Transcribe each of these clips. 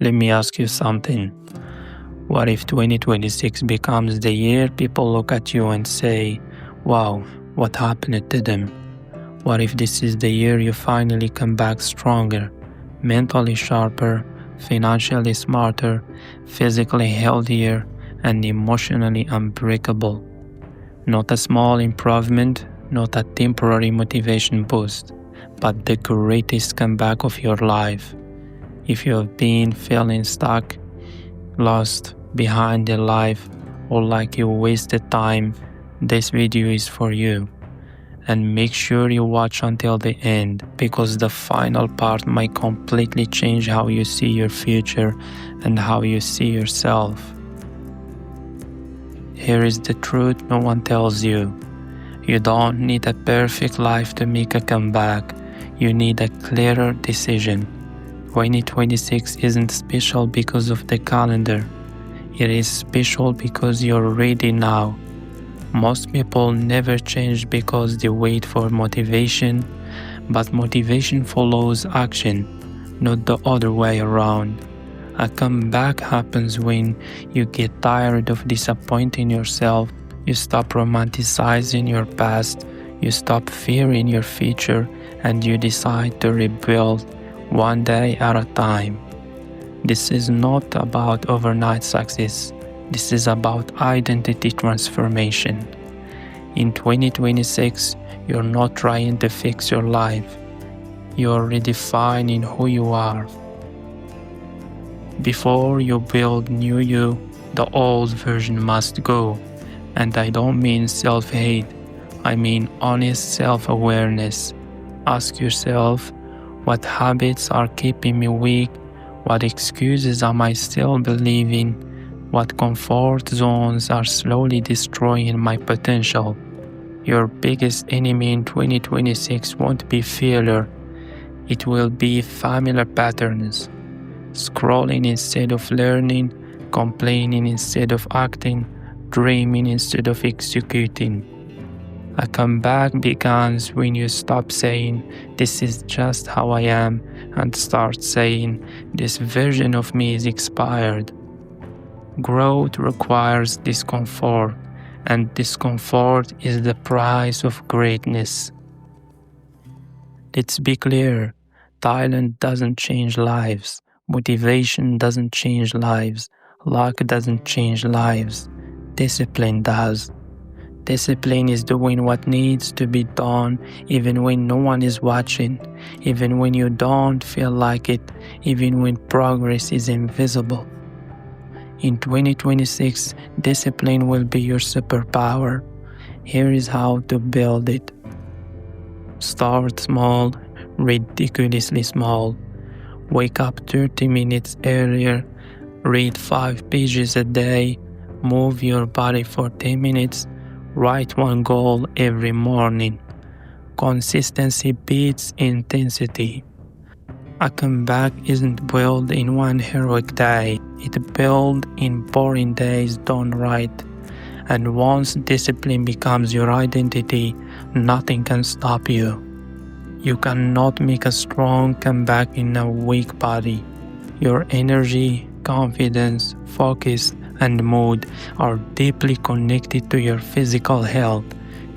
Let me ask you something. What if 2026 becomes the year people look at you and say, wow, what happened to them? What if this is the year you finally come back stronger, mentally sharper, financially smarter, physically healthier, and emotionally unbreakable? Not a small improvement, not a temporary motivation boost, but the greatest comeback of your life. If you have been feeling stuck, lost, behind in life, or like you wasted time, this video is for you. And make sure you watch until the end, because the final part might completely change how you see your future and how you see yourself. Here is the truth no one tells you. You don't need a perfect life to make a comeback. You need a clearer decision. 2026 isn't special because of the calendar. It is special because you're ready now. Most people never change because they wait for motivation, but motivation follows action, not the other way around. A comeback happens when you get tired of disappointing yourself, you stop romanticizing your past, you stop fearing your future, and you decide to rebuild one day at a time. This is not about overnight success. This is about identity transformation. In 2026, you're not trying to fix your life. You're redefining who you are. Before you build new you, the old version must go. And I don't mean self-hate. I mean honest self-awareness. Ask yourself, what habits are keeping me weak? What excuses am I still believing? What comfort zones are slowly destroying my potential? Your biggest enemy in 2026 won't be failure. It will be familiar patterns. Scrolling instead of learning, complaining instead of acting, dreaming instead of executing. A comeback begins when you stop saying, this is just how I am, and start saying, this version of me is expired. Growth requires discomfort, and discomfort is the price of greatness. Let's be clear, talent doesn't change lives, motivation doesn't change lives, luck doesn't change lives, discipline does. Discipline is doing what needs to be done even when no one is watching, even when you don't feel like it, even when progress is invisible. In 2026, discipline will be your superpower. Here is how to build it. Start small, ridiculously small. Wake up 30 minutes earlier, read 5 pages a day, move your body for 10 minutes, write one goal every morning. Consistency beats intensity. A comeback isn't built in one heroic day. It's built in boring days done right. And once discipline becomes your identity, nothing can stop you. You cannot make a strong comeback in a weak body. Your energy, confidence, focus, and mood are deeply connected to your physical health.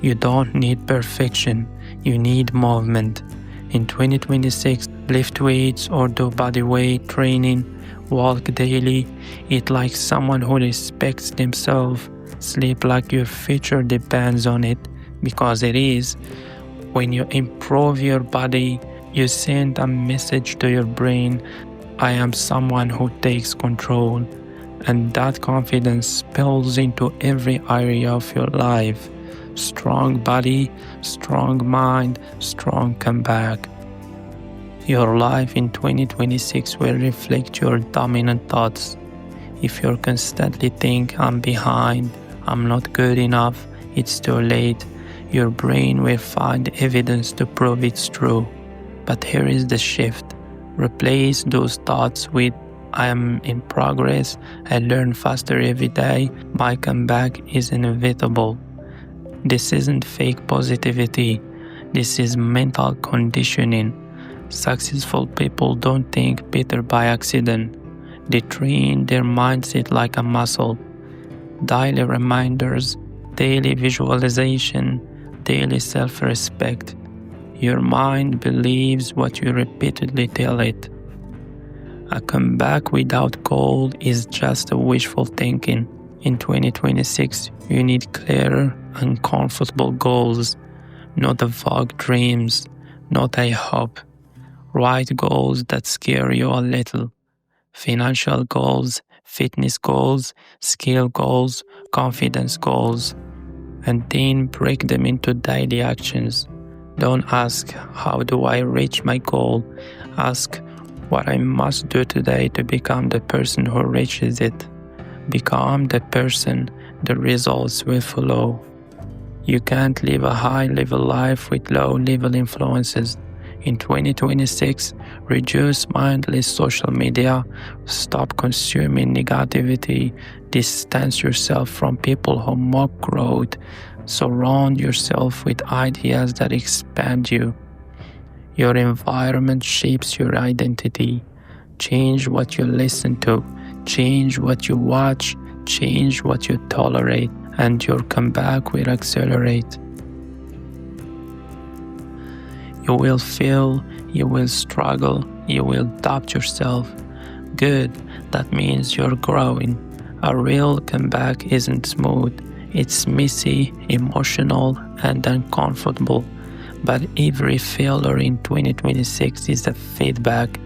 You don't need perfection, you need movement. In 2026, lift weights or do body weight training, walk daily, eat like someone who respects themselves, sleep like your future depends on it, because it is. When you improve your body, you send a message to your brain, I am someone who takes control. And that confidence spills into every area of your life. Strong body, strong mind, strong comeback. Your life in 2026 will reflect your dominant thoughts. If you constantly think, I'm behind, I'm not good enough, it's too late, your brain will find evidence to prove it's true. But here is the shift. Replace those thoughts with, I am in progress, I learn faster every day, my comeback is inevitable. This isn't fake positivity, this is mental conditioning. Successful people don't think better by accident. They train their mindset like a muscle. Daily reminders, daily visualization, daily self-respect. Your mind believes what you repeatedly tell it. A comeback without goal is just a wishful thinking. In 2026, you need clearer, uncomfortable goals, not a vague dreams, not a hope. Write goals that scare you a little. Financial goals, fitness goals, skill goals, confidence goals, and then break them into daily actions. Don't ask, how do I reach my goal? Ask, what I must do today to become the person who reaches it. Become the person, the results will follow. You can't live a high-level life with low-level influences. In 2026, reduce mindless social media, stop consuming negativity, distance yourself from people who mock growth, surround yourself with ideas that expand you. Your environment shapes your identity. Change what you listen to, change what you watch, change what you tolerate, and your comeback will accelerate. You will fail, you will struggle, you will doubt yourself. Good, that means you're growing. A real comeback isn't smooth. It's messy, emotional, and uncomfortable. But every failure in 2026 is a feedback.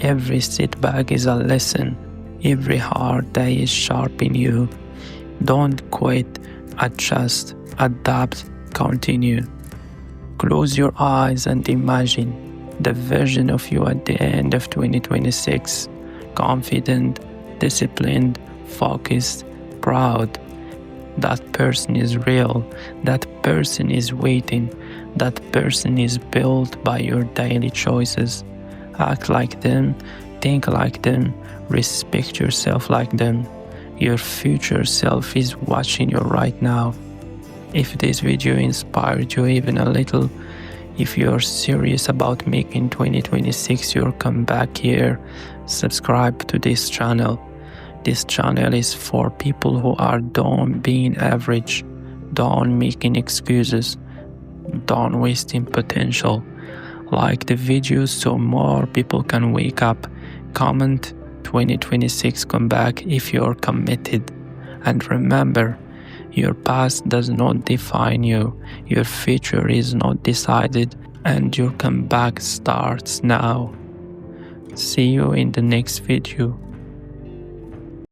Every setback is a lesson. Every hard day is sharpening you. Don't quit, adjust, adapt, continue. Close your eyes and imagine the version of you at the end of 2026. Confident, disciplined, focused, proud. That person is real. That person is waiting. That person is built by your daily choices. Act like them, think like them, respect yourself like them. Your future self is watching you right now. If this video inspired you even a little, if you're serious about making 2026 your comeback year, subscribe to this channel. This channel is for people who are done being average, done making excuses, done wasting potential. Like the video so more people can wake up. Comment 2026 comeback if you're committed. And remember, your past does not define you, your future is not decided, and your comeback starts now. See you in the next video.